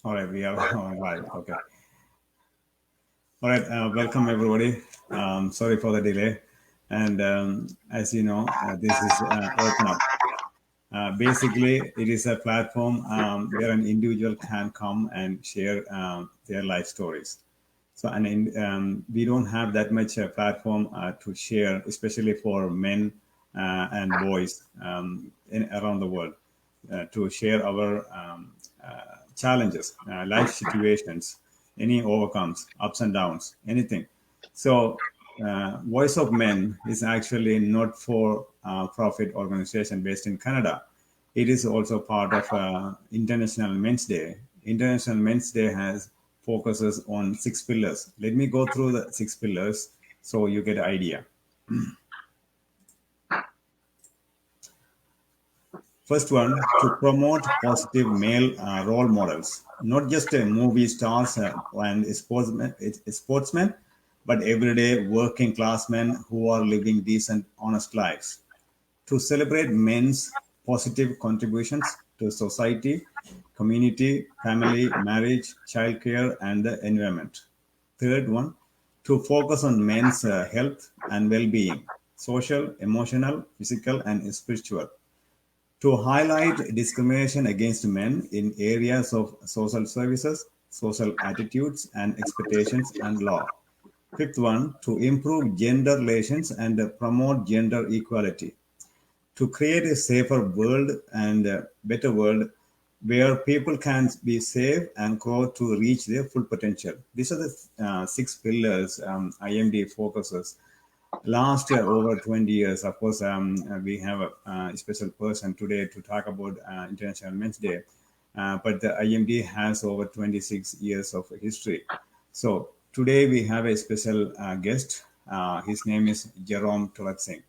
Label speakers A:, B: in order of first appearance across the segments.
A: All right, we are all right. Okay. All right. Welcome everybody. Sorry for the delay. And as you know, this is Open Up. Basically, it is a platform where an individual can come and share their life stories. So, we don't have that much platform to share, especially for men and boys around the world, to share our challenges, life situations, any overcomes, ups and downs, anything. So, Voice of Men is actually not for profit organization based in Canada. It is also part of International Men's Day. International Men's Day has focuses on 6 pillars. Let me go through the 6 pillars so you get an idea. First one, to promote positive male role models, not just movie stars and sportsmen, but everyday working class men who are living decent, honest lives. To celebrate men's positive contributions to society, community, family, marriage, childcare, and the environment. Third one, to focus on men's health and well being, social, emotional, physical, and spiritual. To highlight discrimination against men in areas of social services, social attitudes and expectations, and law. Fifth one, to improve gender relations and promote gender equality, to create a safer world and a better world where people can be safe and grow to reach their full potential. These are the 6 pillars IMD focuses. Last over 20 years, of course, we have a special person today to talk about International Men's Day, but the IMD has over 26 years of history. So today we have a special guest. His name is Jerome Tulak Singh.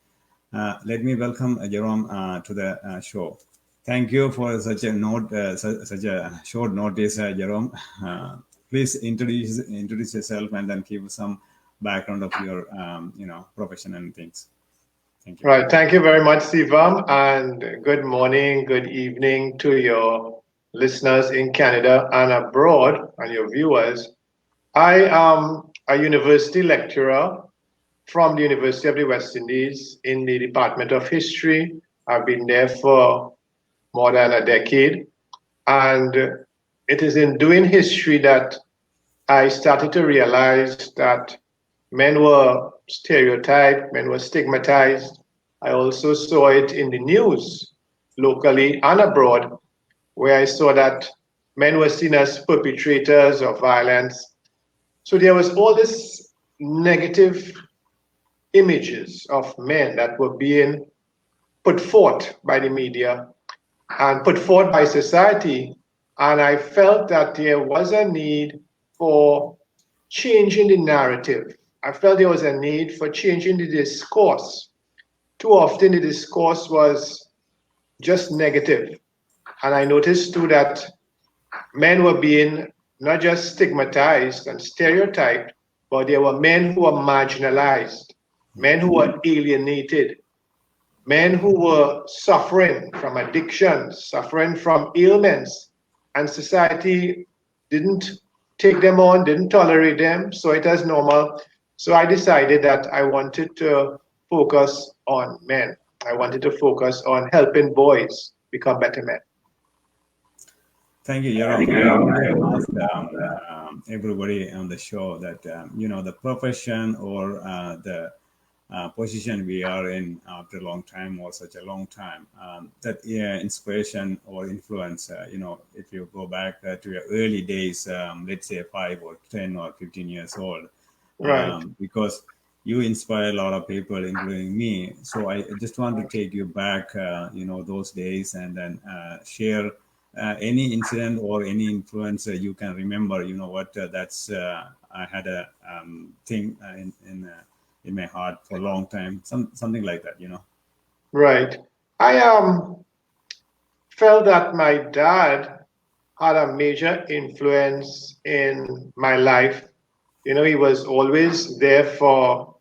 A: Let me welcome Jerome to the show. Thank you for such a such a short notice, Jerome. Please introduce yourself and then give some background of your profession and things. Thank you.
B: Right. Thank you very much, Sivam, and good morning, good evening to your listeners in Canada and abroad and your viewers. I am a university lecturer from the University of the West Indies in the Department of History. I've been there for more than a decade. And it is in doing history that I started to realize that men were stereotyped, men were stigmatized. I also saw it in the news, locally and abroad, where I saw that men were seen as perpetrators of violence. So there was all this negative images of men that were being put forth by the media and put forth by society. And I felt that there was a need for changing the narrative. I felt there was a need for changing the discourse. Too often the discourse was just negative. And I noticed too that men were being not just stigmatized and stereotyped, but there were men who were marginalized, men who were alienated, men who were suffering from addictions, suffering from ailments, and society didn't take them on, didn't tolerate them, saw it as normal. So I decided that I wanted to focus on men. I wanted to focus on helping boys become better men.
A: Thank you, Jerome. I always ask everybody on the show that the profession or the position we are in after a long time or such a long time, that inspiration or influence, if you go back to your early days, let's say 5 or 10 or 15 years old,
B: Right.
A: because you inspire a lot of people, including me. So I just want to take you back, those days and then share any incident or any influence you can remember. You know what? That's I had a thing in my heart for a long time. Something like that.
B: Right. I felt that my dad had a major influence in my life. He was always there for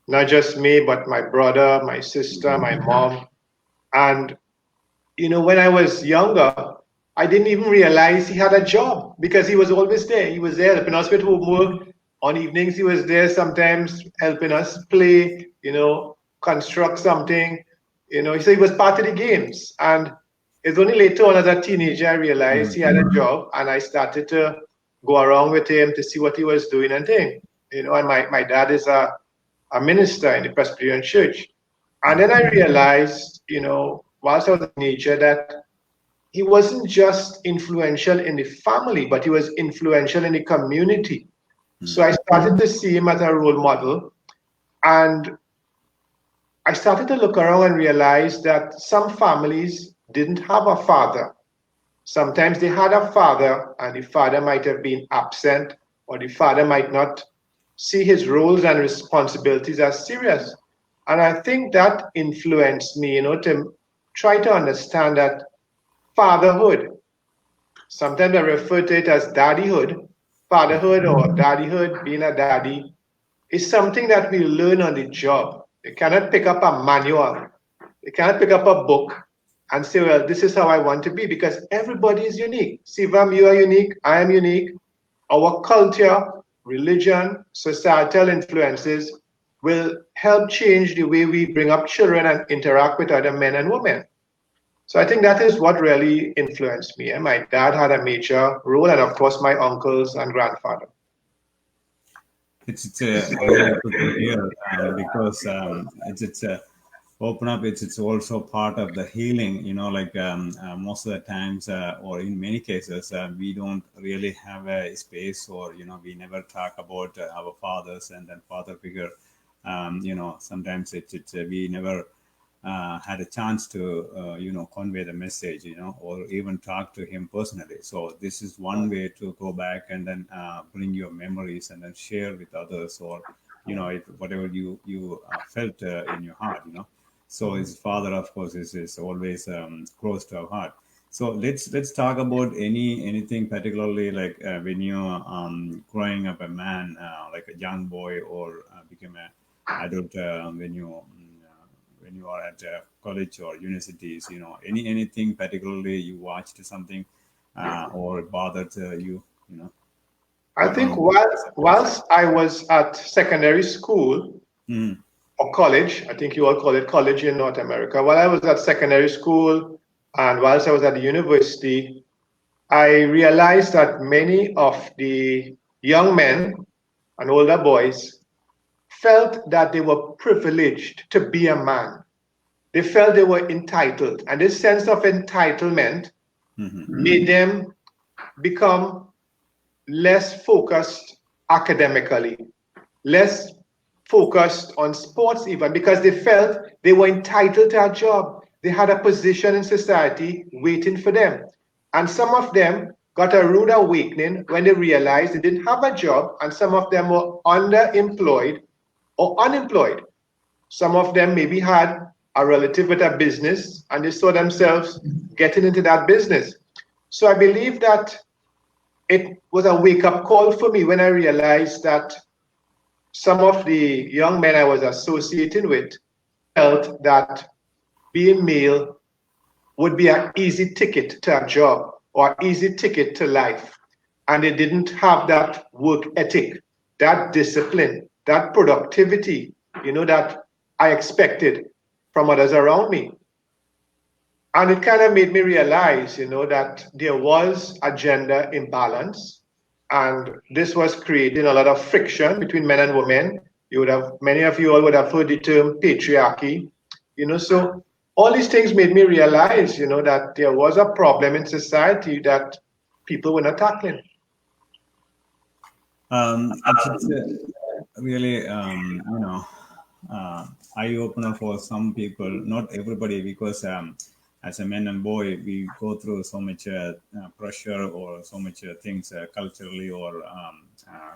B: not just me, but my brother, my sister, my mom. And, when I was younger, I didn't even realize he had a job because he was always there. He was there helping us with homework. On evenings, he was there sometimes helping us play, construct something. So he was part of the games. And it's only later on as a teenager I realized he had a job, and I started to go around with him to see what he was doing and things. And my dad is a minister in the Presbyterian Church. And then I realized, whilst I was a teenager, that he wasn't just influential in the family, but he was influential in the community. So I started to see him as a role model. And I started to look around and realize that some families didn't have a father. Sometimes they had a father, and the father might have been absent, or the father might not see his roles and responsibilities as serious. And I think that influenced me, to try to understand that fatherhood, sometimes I refer to it as daddyhood, fatherhood or daddyhood, being a daddy, is something that we learn on the job. You cannot pick up a manual, you cannot pick up a book and say, well, this is how I want to be, because everybody is unique. Sivam, you are unique, I am unique. Our culture, religion, societal influences will help change the way we bring up children and interact with other men and women. So I think that is what really influenced me. And my dad had a major role, and of course, my uncles and grandfather.
A: It's really good to hear, because it's open up. It's also part of the healing. Like most of the times, or in many cases, we don't really have a space, or we never talk about our fathers and then father figure. Sometimes it's we never had a chance to convey the message, or even talk to him personally. So this is one way to go back and then bring your memories and then share with others, or whatever you felt in your heart. So his father, of course, is always close to our heart. So let's talk about anything particularly, like when you're growing up a man, like a young boy, or become a adult, when you are at college or universities. Anything particularly you watched something or bothered you.
B: I
A: What
B: think
A: on?
B: whilst I was at secondary school
A: Mm,
B: or college, I think you all call it college in North America, while I was at secondary school and whilst I was at the university, I realized that many of the young men and older boys felt that they were privileged to be a man. They felt they were entitled. And this sense of entitlement made them become less focused academically, less focused on sports, even because they felt they were entitled to a job. They had a position in society waiting for them. And some of them got a rude awakening when they realized they didn't have a job, and some of them were underemployed or unemployed. Some of them maybe had a relative with a business and they saw themselves getting into that business. So I believe that it was a wake up call for me when I realized that some of the young men I was associating with felt that being male would be an easy ticket to a job or an easy ticket to life. And they didn't have that work ethic, that discipline, that productivity, that I expected from others around me. And it kind of made me realize, that there was a gender imbalance, and this was creating a lot of friction between men and women. Many of you all would have heard the term patriarchy, so all these things made me realize, that there was a problem in society that people were not tackling.
A: It's really eye opener for some people, not everybody, because as a man and boy, we go through so much pressure, or so much things culturally, or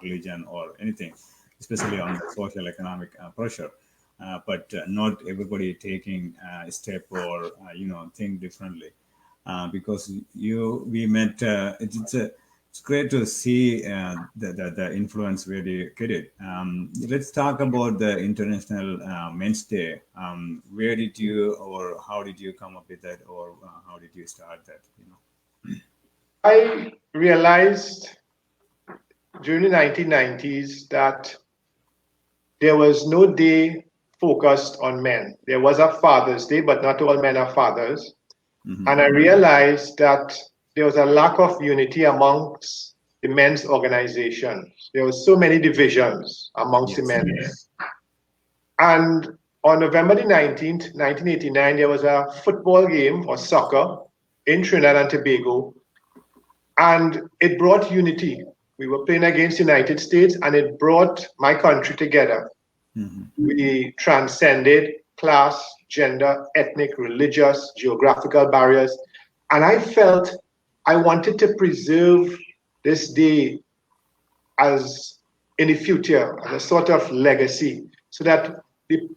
A: religion, or anything, especially on the social economic pressure. But not everybody taking a step, or think differently, because we met. It's great to see the influence where you get it. Let's talk about the International Men's Day. Where did you, or how did you come up with that, or how did you start that?
B: I realized during the 1990s that there was no day focused on men. There was a Father's Day, but not all men are fathers.
A: Hmm.
B: And I realized that there was a lack of unity amongst the men's organizations. There were so many divisions amongst the
A: Yes.
B: men. And on November the 19th, 1989, there was a football game or soccer in Trinidad and Tobago, and it brought unity. We were playing against the United States, and it brought my country together.
A: Hmm.
B: We transcended class, gender, ethnic, religious, geographical barriers. And I felt I wanted to preserve this day as in the future, as a sort of legacy, so that the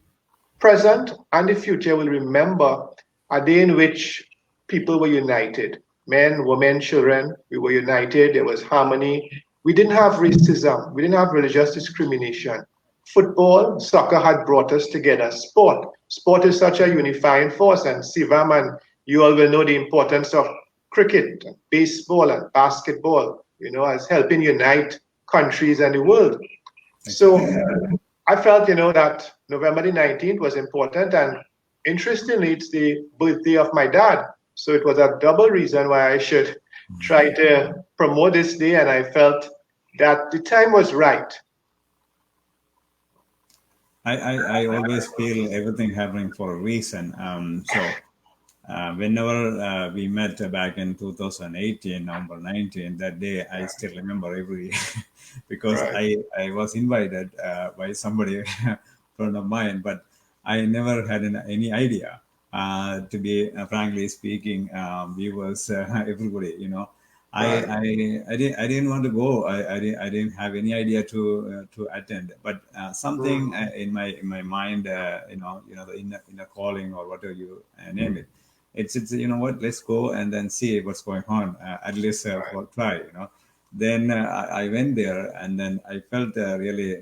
B: present and the future will remember a day in which people were united. Men, women, children, we were united. There was harmony. We didn't have racism. We didn't have religious discrimination. Football, soccer had brought us together. Sport is such a unifying force. And Sivam and you all will know the importance of cricket, and baseball, and basketball, as helping unite countries and the world. So
A: Exactly.
B: I felt, that November the 19th was important. And interestingly, it's the birthday of my dad. So it was a double reason why I should try to promote this day. And I felt that the time was right.
A: I always feel everything happening for a reason. Whenever we met back in 2018, November 19, that day I still remember every because
B: Right.
A: I was invited by somebody friend of mine, but I never had any idea. To be frankly speaking, viewers, everybody,
B: Right.
A: I didn't want to go. I didn't have any idea to attend. But something
B: Mm,
A: in my mind, the inner calling or whatever you name it. It's you know what, let's go and then see what's going on. At least
B: right.
A: for try. Then I went there and then I felt really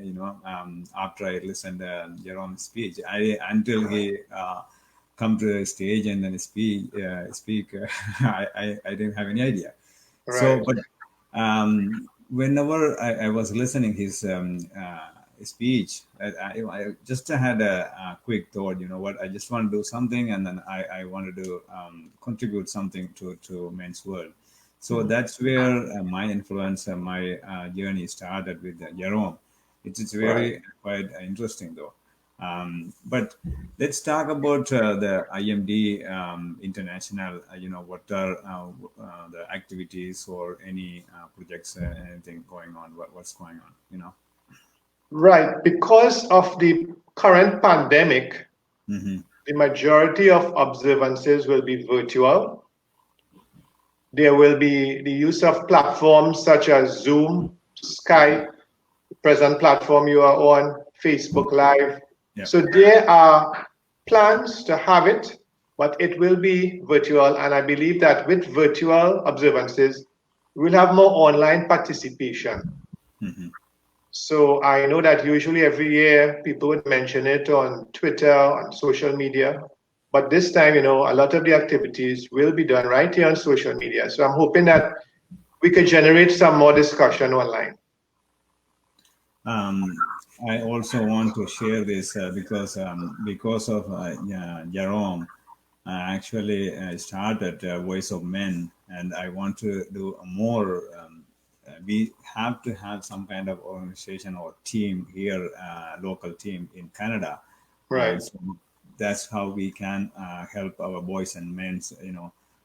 A: after I listened Jerome's speech, I until he come to the stage and then speak I didn't have any idea. So,
B: Right.
A: but whenever I was listening his speech, I just had a quick thought. You know what? I just want to do something, and then I wanted to contribute something to men's world. So
B: Mm,
A: that's where my influence, my journey started with Jerome. It's
B: right.
A: very quite interesting though. But let's talk about the IMD International. What are the activities or any projects, anything going on? What's going on?
B: Right. Because of the current pandemic,
A: Hmm.
B: the majority of observances will be virtual. There will be the use of platforms such as Zoom, Skype, the present platform you are on, Facebook Live.
A: Yeah.
B: So there are plans to have it, but it will be virtual. And I believe that with virtual observances, we'll have more online participation.
A: Hmm.
B: So I know that usually every year people would mention it on Twitter, on social media. But this time, a lot of the activities will be done right here on social media. So I'm hoping that we could generate some more discussion online.
A: Um, I also want to share this because of Jerome. I actually started Voice of Men, and I want to do more. We have to have some kind of organization or team here, local team in Canada.
B: Right.
A: So that's how we can help our boys and men.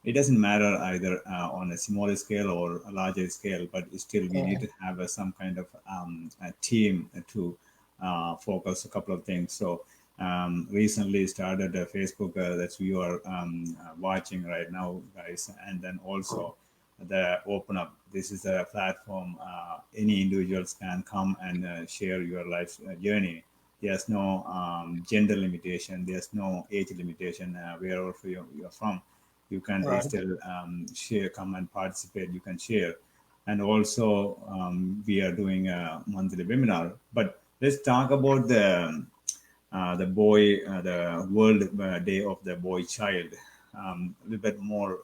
A: It doesn't matter either on a smaller scale or a larger scale, but still we need to have some kind of a team to focus a couple of things. So recently started a Facebook that you are watching right now, guys, and then also the open up. This is a platform any individuals can come and share your life journey. There's no gender limitation. There's no age limitation. Wherever you're from, you can
B: Right.
A: still share, come and participate. You can share, and also we are doing a monthly webinar. But let's talk about the World Day of the Boy Child. a little bit more.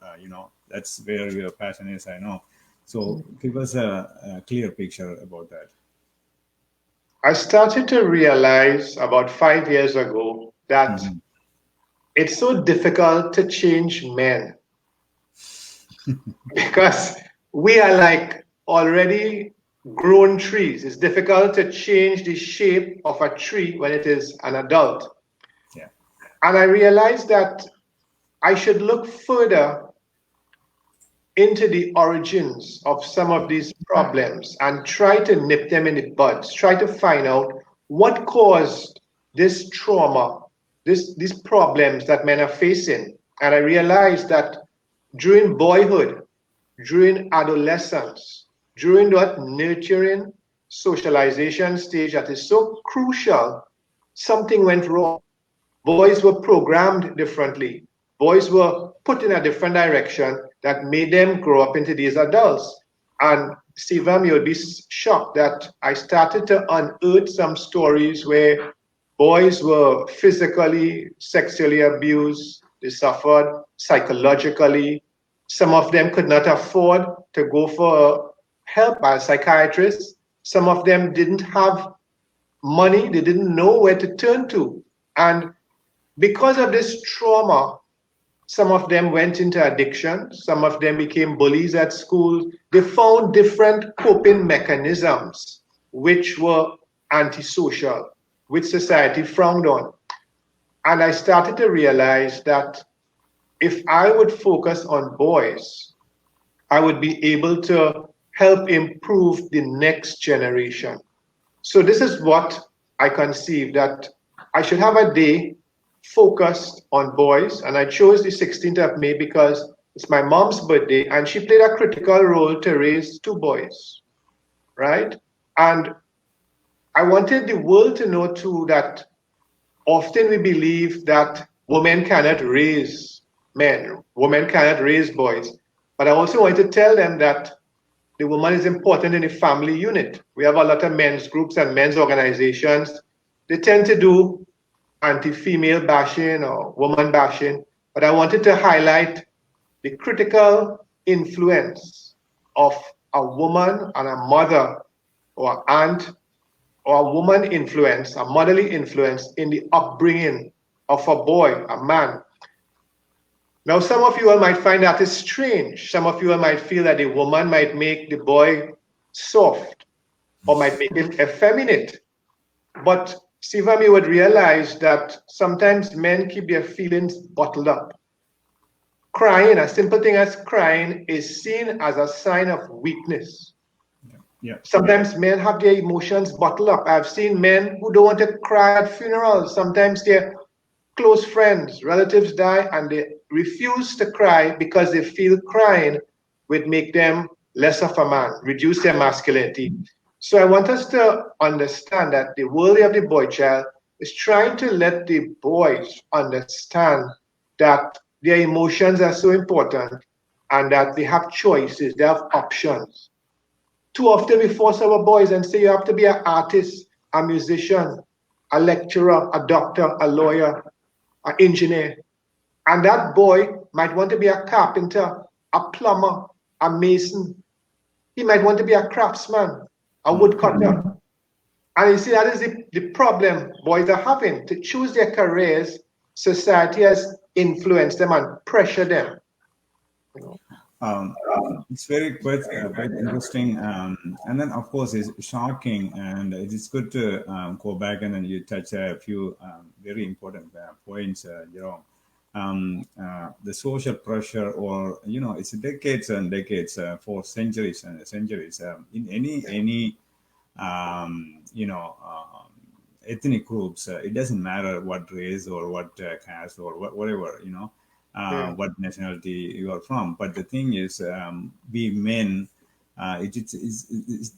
A: That's where your passion is. I know. So give us a clear picture about that.
B: I started to realize about 5 years ago that
A: Hmm.
B: it's so difficult to change men because we are like already grown trees. It's difficult to change the shape of a tree when it is an adult.
A: Yeah.
B: And I realized that I should look further into the origins of some of these problems and try to nip them in the buds, try to find out what caused this trauma, these problems that men are facing. And I realized that during boyhood, during adolescence, during that nurturing socialization stage that is so crucial, something went wrong. Boys were programmed differently. Boys were put in a different direction that made them grow up into these adults. And Sivam, you'll be shocked that I started to unearth some stories where boys were physically, sexually abused, they suffered psychologically. Some of them could not afford to go for help by a psychiatrist. Some of them didn't have money, they didn't know where to turn to. And because of this trauma, some of them went into addiction, some of them became bullies at school. They found different coping mechanisms which were antisocial, which society frowned on. And I started to realize that if I would focus on boys, I would be able to help improve the next generation. So this is what I conceived, that I should have a day focused on boys, and I chose the 16th of May because it's my mom's birthday, and she played a critical role to raise two boys, right? And I wanted the world to know too that often we believe that women cannot raise men, women cannot raise boys. But I also want to tell them that the woman is important in the family unit. We have a lot of men's groups and men's organizations. They tend to do anti-female bashing or woman bashing, but I wanted to highlight the critical influence of a woman and a mother or aunt or a woman influence, a motherly influence in the upbringing of a boy, a man. Now, some of you all might find that is strange. Some of you all might feel that a woman might make the boy soft or might make him effeminate. But Sivam, you would realize that sometimes men keep their feelings bottled up. Crying, a simple thing as crying, is seen as a sign of weakness.
A: Yeah.
B: Sometimes men have their emotions bottled up. I've seen men who don't want to cry at funerals. Sometimes their close friends, relatives die, and they refuse to cry because they feel crying would make them less of a man, reduce their masculinity. So I want us to understand that the world of the boy child is trying to let the boys understand that their emotions are so important and that they have choices, they have options. Too often we force our boys and say you have to be an artist, a musician, a lecturer, a doctor, a lawyer, an engineer. And that boy might want to be a carpenter, a plumber, a mason. He might want to be a craftsman, a
A: Mm.
B: woodcutter. And you see, that is the problem boys are having. To choose their careers, society has influenced them and pressured them. You know?
A: Um, it's very quite interesting, and then of course it's shocking, and it is good to go back and then you touch a few very important points, Jerome. The social pressure, or it's decades and decades, for centuries and centuries, in any ethnic groups. It doesn't matter what race or what caste or whatever,
B: Yeah,
A: what nationality you are from. But the thing is, we men, it's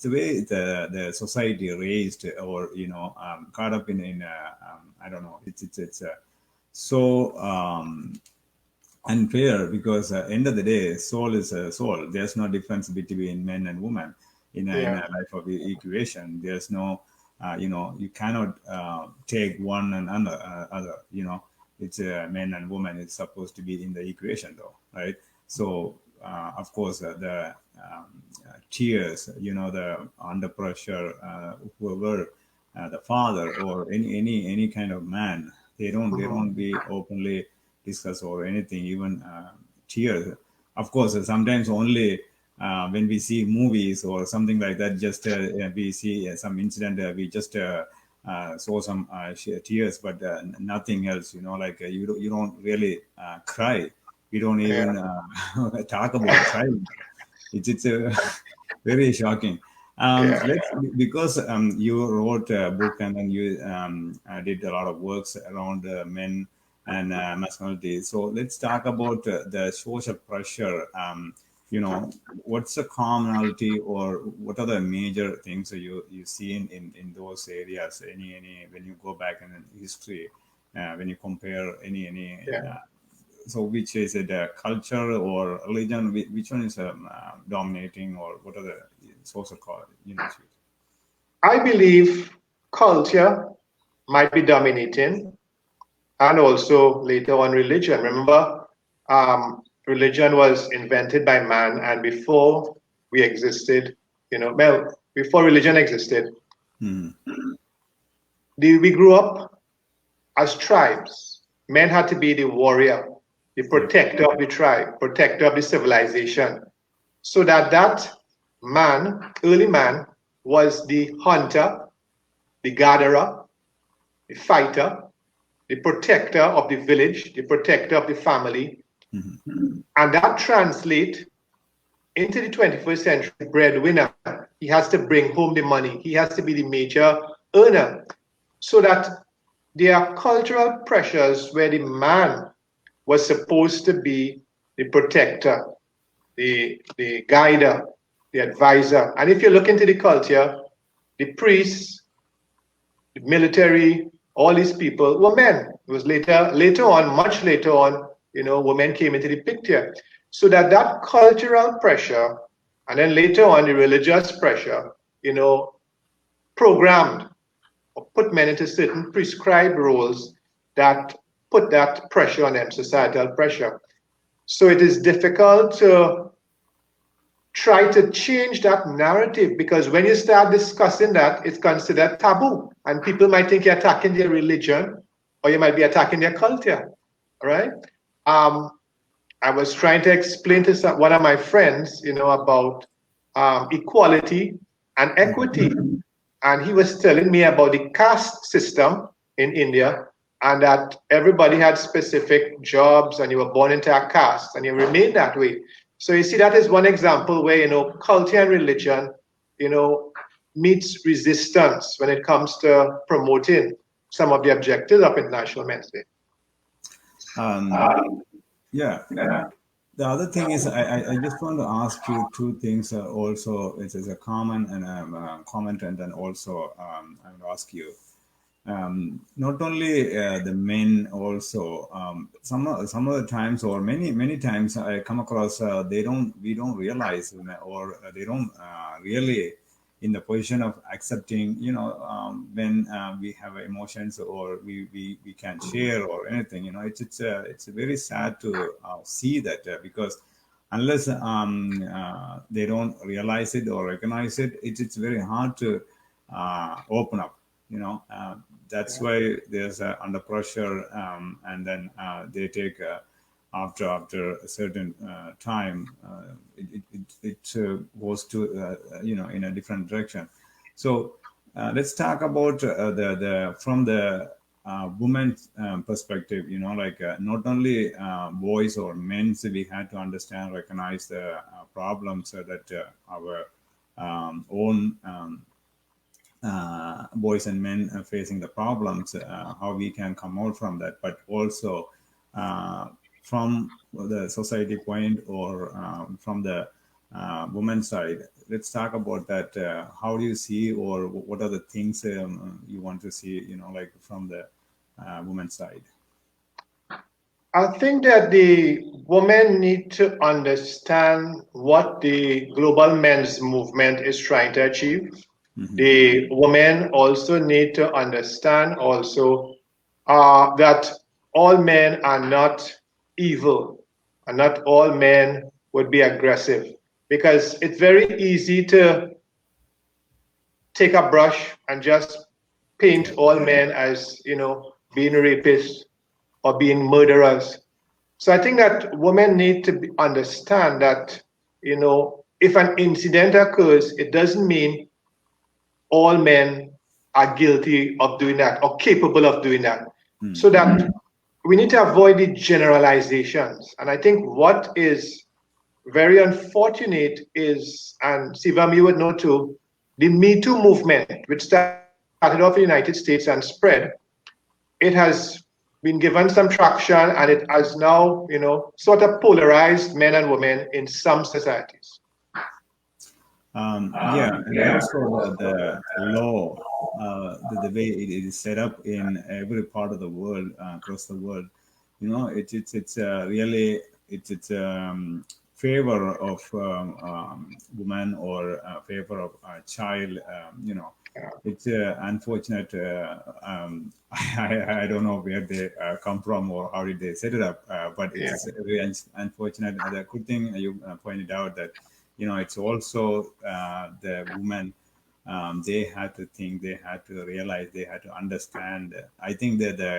A: the way the society raised, or caught up in I don't know. It's so unfair, because end of the day, soul is a soul. There's no difference between men and women in a
B: yeah,
A: life of equation. There's no, you cannot take one and other. it's men and women. It's supposed to be in the equation, though, right? So, of course, the tears, the under pressure, whoever, the father or any kind of man, they don't be openly discuss or anything, even tears. Of course, sometimes only when we see movies or something like that, just we see some incident, we just saw some tears, but nothing else. Like you don't really cry. We don't
B: Yeah,
A: even talk about crying. It's very shocking.
B: yeah,
A: Let's because you wrote a book and then you did a lot of works around men and masculinity. So let's talk about the social pressure. What's the commonality or what are the major things that you see in those areas? Any when you go back in history, when you compare any
B: yeah.
A: so which is it, culture or religion? Which one is dominating, or what are the social units?
B: I believe culture might be dominating, and also later on religion. Remember, religion was invented by man, and before we existed, well, before religion existed,
A: Hmm.
B: we grew up as tribes. Men had to be the warrior, the
A: Yep.
B: protector of the tribe, protector of the civilization, so that man, early man, was the hunter, the gatherer, the fighter, the protector of the village, the protector of the family,
A: Hmm.
B: and that translates into the 21st century breadwinner. He has to bring home the money. He has to be the major earner. So that there are cultural pressures where the man was supposed to be the protector, the guider, the advisor. And if you look into the culture, the priests, the military, all these people were men. It was later on, much later on, women came into the picture. So that cultural pressure, and then later on the religious pressure, programmed or put men into certain prescribed roles that put that pressure on them, societal pressure. So it is difficult to try to change that narrative, because when you start discussing that, it's considered taboo, and people might think you're attacking their religion or you might be attacking their culture. All right. Um, I was trying to explain to one of my friends, about equality and equity, and he was telling me about the caste system in India, and that everybody had specific jobs, and you were born into a caste, and you remain that way. So you see, that is one example where culture and religion, meets resistance when it comes to promoting some of the objectives of International Men's Day.
A: Um, yeah. The other thing is, I just want to ask you two things. Also, it is a common and comment, and then also I will ask you. Not only the men, also some of the times, or many times, I come across we don't realize, or they don't really in the position of accepting, when we have emotions, or we can share or anything. It's very sad to see that, because unless they don't realize it or recognize it, it's very hard to open up. That's why there's under pressure, and then they take after a certain time, it goes to in a different direction. So let's talk about the from the woman's perspective. Like not only boys or men, so we had to understand, recognize the problems, so that our own boys and men facing the problems, how we can come out from that, but also uh, from the society point, or from the women's side. Let's talk about that. How do you see, or what are the things you want to see, like from the women's side?
B: I think that the women need to understand what the global men's movement is trying to achieve.
A: Hmm.
B: The women also need to understand also that all men are not evil, and not all men would be aggressive, because it's very easy to take a brush and just paint
A: Yeah.
B: all men as, being rapists or being murderers. So I think that women need to understand that, if an incident occurs, it doesn't mean all men are guilty of doing that or capable of doing that. So
A: Mm.
B: that we need to avoid the generalizations. And I think what is very unfortunate is, and Sivam, you would know too, the Me Too movement, which started off in the United States and spread, it has been given some traction, and it has now, sort of polarized men and women in some societies.
A: Yeah, and also the law, the way it is set up in every part of the world, across the world, it's really it's favor of woman or favor of a child. It's unfortunate. I don't know where they come from or how did they set it up, but
B: Yeah.
A: it's very unfortunate. The good thing you pointed out that it's also the women. They had to think, they had to realize, they had to understand. I think that the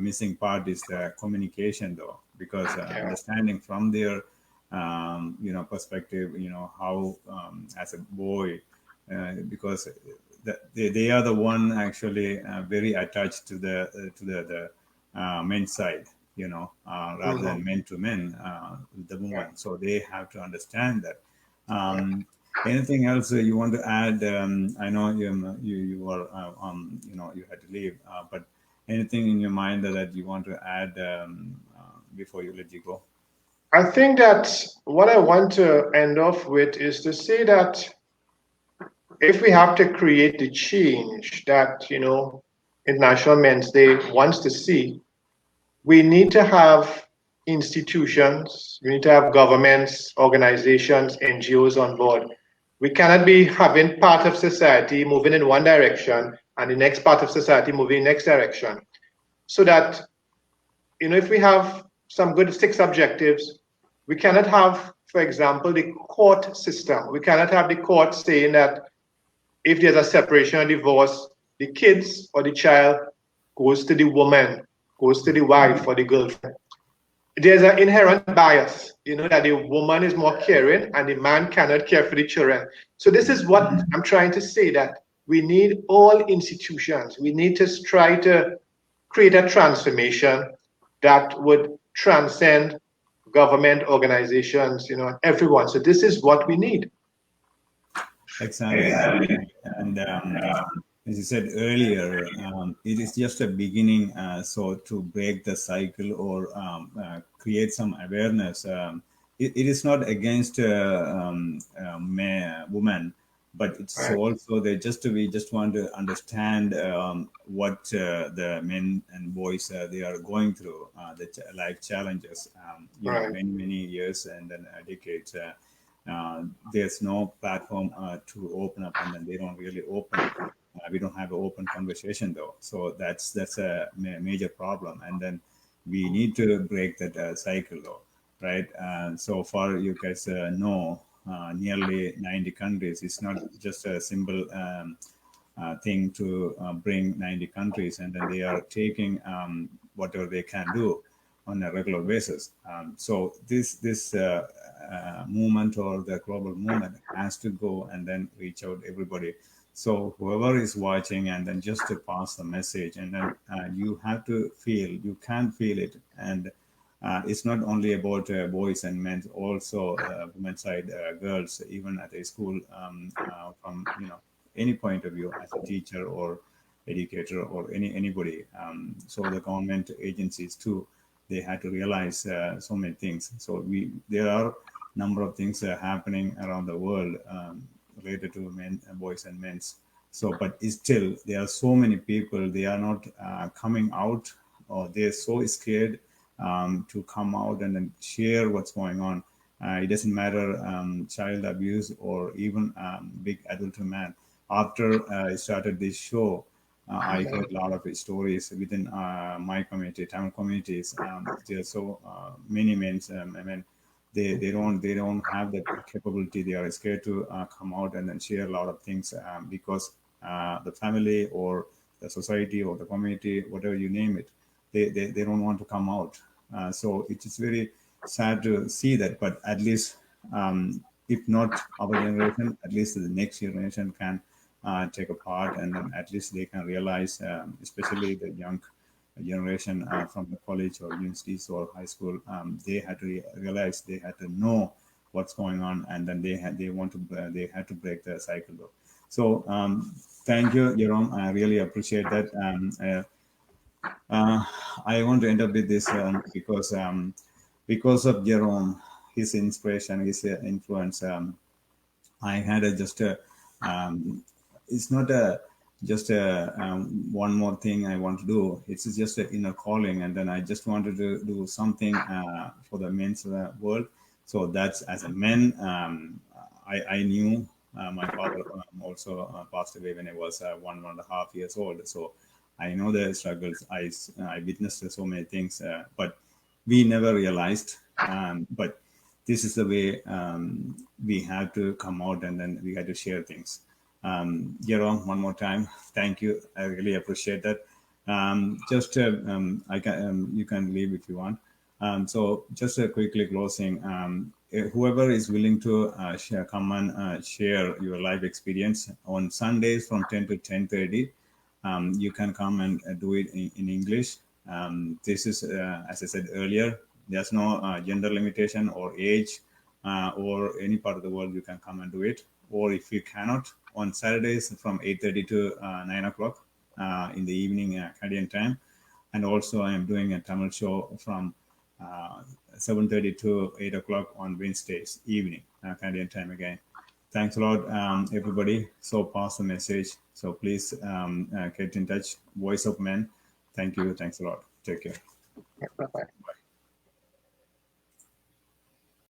A: missing part is the communication, though, because
B: Yeah.
A: understanding from their perspective, how as a boy, because they are the one actually very attached to the men's side, rather
B: Mhm.
A: than men to men, the
B: Yeah.
A: woman. So they have to understand that. Anything else you want to add? I know you are you had to leave, but anything in your mind that you want to add before you let you go?
B: I think that what I want to end off with is to say that if we have to create the change that, International Men's Day wants to see, we need to have institutions, we need to have governments, organizations, NGOs on board. We cannot be having part of society moving in one direction and the next part of society moving in the next direction. So that, if we have some good six objectives, we cannot have, for example, the court system. We cannot have the court saying that if there's a separation or divorce, the kids or the child goes to the woman, goes to the wife or the girlfriend. There's an inherent bias, that the woman is more caring and the man cannot care for the children. So this is what I'm trying to say, that we need all institutions. We need to try to create a transformation that would transcend government organizations, everyone. So this is what we need.
A: Exactly. And as you said earlier, it is just a beginning. So to break the cycle or create some awareness, it is not against women, but it's
B: Right.
A: also we just want to understand what the men and boys they are going through, the life challenges.
B: Right.
A: Many years and then decades. There's no platform to open up, and then they don't really open. We don't have an open conversation though, so that's a major problem. And then we need to break that cycle though, right? So far, you guys know nearly 90 countries. It's not just a simple thing to bring 90 countries, and then they are taking whatever they can do on a regular basis. So this movement or the global movement has to go and then reach out everybody. So whoever is watching, and then just to pass the message, and then you have to feel, you can feel it, and it's not only about boys and men, also women's side girls, even at a school, from any point of view, as a teacher or educator or anybody. So the government agencies too, they had to realize so many things. So there are number of things happening around the world related to men, boys and men's. So, but still, there are so many people. They are not coming out, or they're so scared to come out and then share what's going on. It doesn't matter child abuse or even big adult man. After I started this show, I heard a lot of stories within my community, Tamil communities. There are so many men. I mean, they don't have that capability. They are scared to come out and then share a lot of things because the family or the society or the community, whatever you name it, they don't want to come out. So it is very sad to see that. But at least, if not our generation, at least the next generation can take a part, and then at least they can realize, especially the young generation from the college or universities or high school, they had to realize, they had to know what's going on, and then they had to break the cycle though. So thank you, Jerome. I really appreciate that. Uh, I want to end up with this because of Jerome, his inspiration, his influence. I had a just a it's not a just a one more thing I want to do. It's just an inner calling, and then I just wanted to do something for the men's world. So that's, as a man, I knew my father also passed away when I was 1.5 years old. So I know the struggles. I witnessed so many things, but we never realized. But this is the way we have to come out, and then we had to share things. Jerome, one more time, thank you. I really appreciate that. Just I can you can leave if you want. So just quickly closing. Whoever is willing to come and share your life experience on Sundays from 10 to 10:30. You can come and do it in English. This is, as I said earlier, there's no gender limitation or age or any part of the world you can come and do it. Or if you cannot, on Saturdays from 8:30 to 9 o'clock in the evening Canadian time. And also I am doing a Tamil show from uh, 7:30 to 8 o'clock on Wednesdays evening Canadian time again. Thanks a lot, everybody. So pass the message. So please get in touch. Voice of Men. Thank you. Thanks a lot. Take care.
B: Bye-bye.